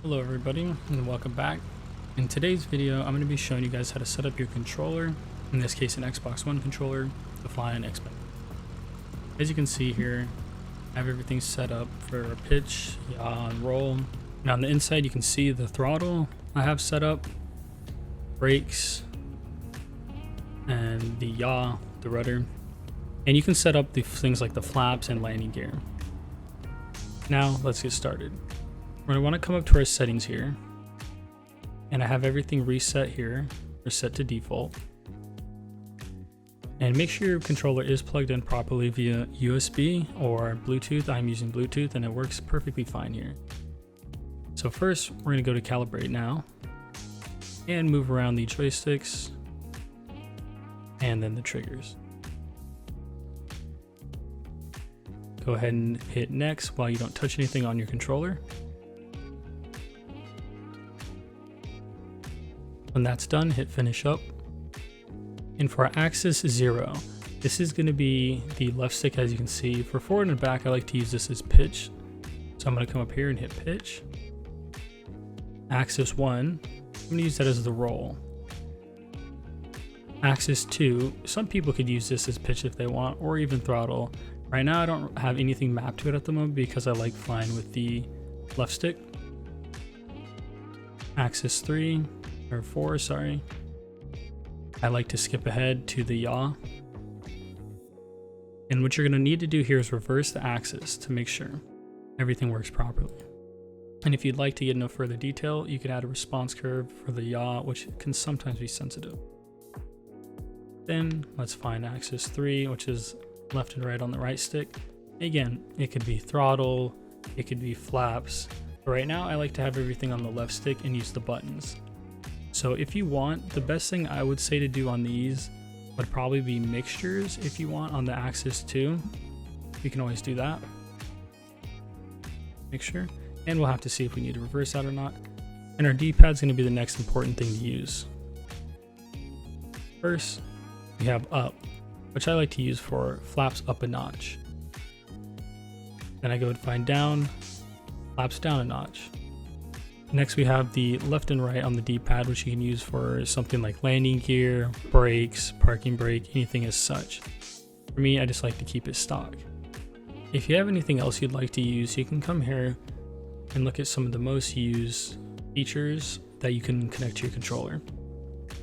Hello everybody and welcome back. In today's video I'm going to be showing you guys how to set up your controller, in this case an Xbox One controller, to fly an X-Men. As you can see here, I have everything set up for pitch, yaw, and roll. Now on the inside you can see the throttle I have set up, brakes, and the yaw, the rudder. And you can set up the things like the flaps and landing gear. Now let's get started. We're going to want to come up to our settings here, and I have everything reset here, or set to default. And make sure your controller is plugged in properly via USB or Bluetooth. I'm using Bluetooth and it works perfectly fine here. So first we're going to go to calibrate now and move around the joysticks and then the triggers. Go ahead and hit next while you don't touch anything on your controller. When that's done, hit finish up. And for axis 0, this is going to be the left stick. As you can see, for forward and back I like to use this as pitch, so I'm going to come up here and hit pitch. Axis 1, I'm going to use that as the roll. Axis 2, some people could use this as pitch if they want, or even throttle. Right now I don't have anything mapped to it at the moment because I like flying with the left stick. Axis 3 or 4, sorry, I like to skip ahead to the yaw. And what you're going to need to do here is reverse the axis to make sure everything works properly. And if you'd like to get no further detail, you could add a response curve for the yaw, which can sometimes be sensitive. Then let's find axis 3, which is left and right on the right stick. Again, it could be throttle, it could be flaps, but right now I like to have everything on the left stick and use the buttons. So if you want, the best thing I would say to do on these would probably be mixtures. If you want on the axis 2, you can always do that. Mixture, and we'll have to see if we need to reverse that or not. And our D-pad is going to be the next important thing to use. First, we have up, which I like to use for flaps up a notch. Then I go and find down, flaps down a notch. Next we have the left and right on the D-pad, which you can use for something like landing gear, brakes, parking brake, anything as such. For me, I just like to keep it stock. If you have anything else you'd like to use, you can come here and look at some of the most used features that you can connect to your controller.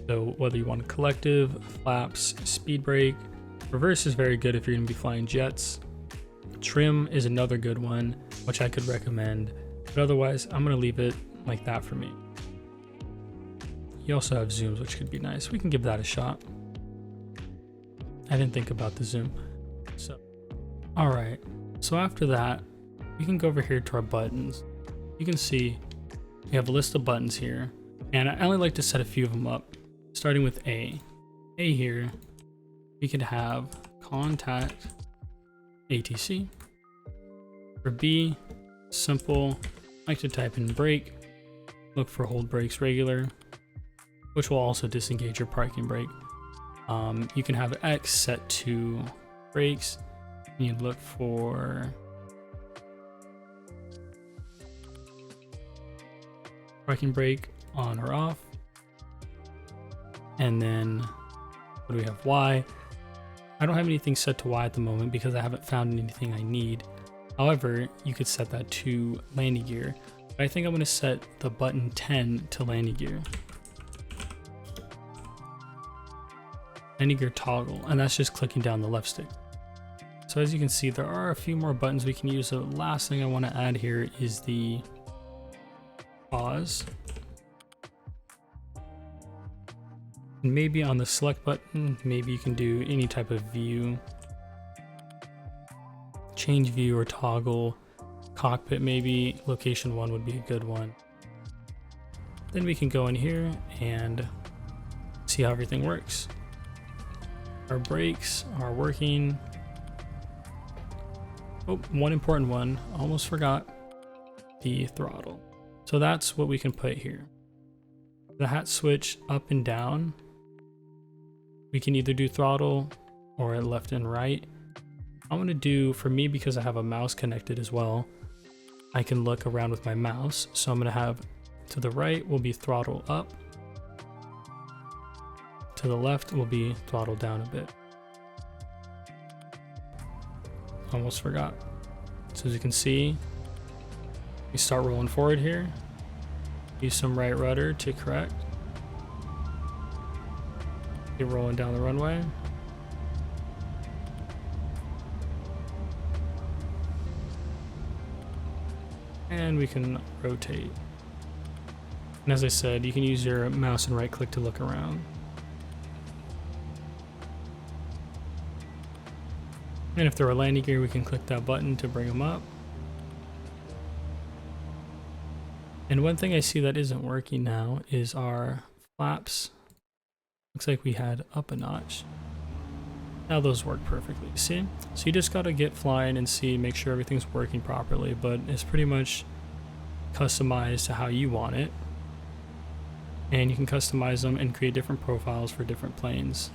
So whether you want collective, flaps, speed brake, reverse is very good if you're going to be flying jets. Trim is another good one, which I could recommend, but otherwise I'm going to leave it like that for me. You also have zooms, which could be nice. We can give that a shot. I didn't think about the zoom. So, all right. So after that, we can go over here to our buttons. You can see we have a list of buttons here, and I only like to set a few of them up, starting with A. A here, we could have contact ATC. For B, simple, I like to type in brake. Look for hold brakes regular, which will also disengage your parking brake. You can have X set to brakes, and you look for parking brake on or off. And then what do we have? Y. I don't have anything set to Y at the moment because I haven't found anything I need. However, you could set that to landing gear. But I think I'm going to set the button 10 to landing gear. Landing gear toggle, and that's just clicking down the left stick. So as you can see, there are a few more buttons we can use. So the last thing I want to add here is the pause. And maybe on the select button, maybe you can do any type of view. Change view or toggle. Cockpit maybe, location 1 would be a good one. Then we can go in here and see how everything works. Our brakes are working. Oh, one important one, almost forgot, the throttle. So that's what we can put here. The hat switch up and down, we can either do throttle or left and right. I'm going to do, for me, because I have a mouse connected as well, I can look around with my mouse. So I'm going to have To the right will be throttle up. To the left will be throttle down a bit. Almost forgot. So as you can see, we start rolling forward here. Use some right rudder to correct. Keep rolling down the runway. And we can rotate. And as I said, you can use your mouse and right click to look around. And if there are landing gear, we can click that button to bring them up. And one thing I see that isn't working now is our flaps. Looks like we had up a notch. Now those work perfectly, see? So you just gotta get flying and see, make sure everything's working properly, but it's pretty much customized to how you want it. And you can customize them and create different profiles for different planes.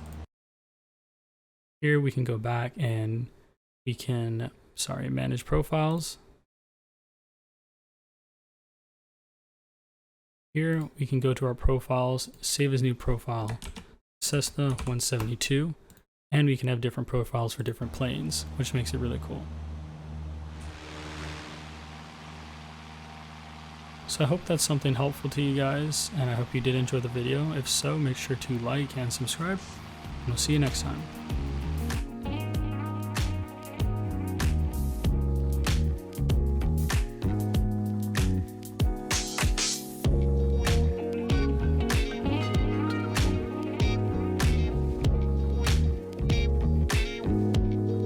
Here we can go back and we can, manage profiles. Here we can go to our profiles, save as new profile, Cessna 172, and we can have different profiles for different planes, which makes it really cool. So I hope that's something helpful to you guys, and I hope you did enjoy the video. If so, make sure to like and subscribe, and we'll see you next time.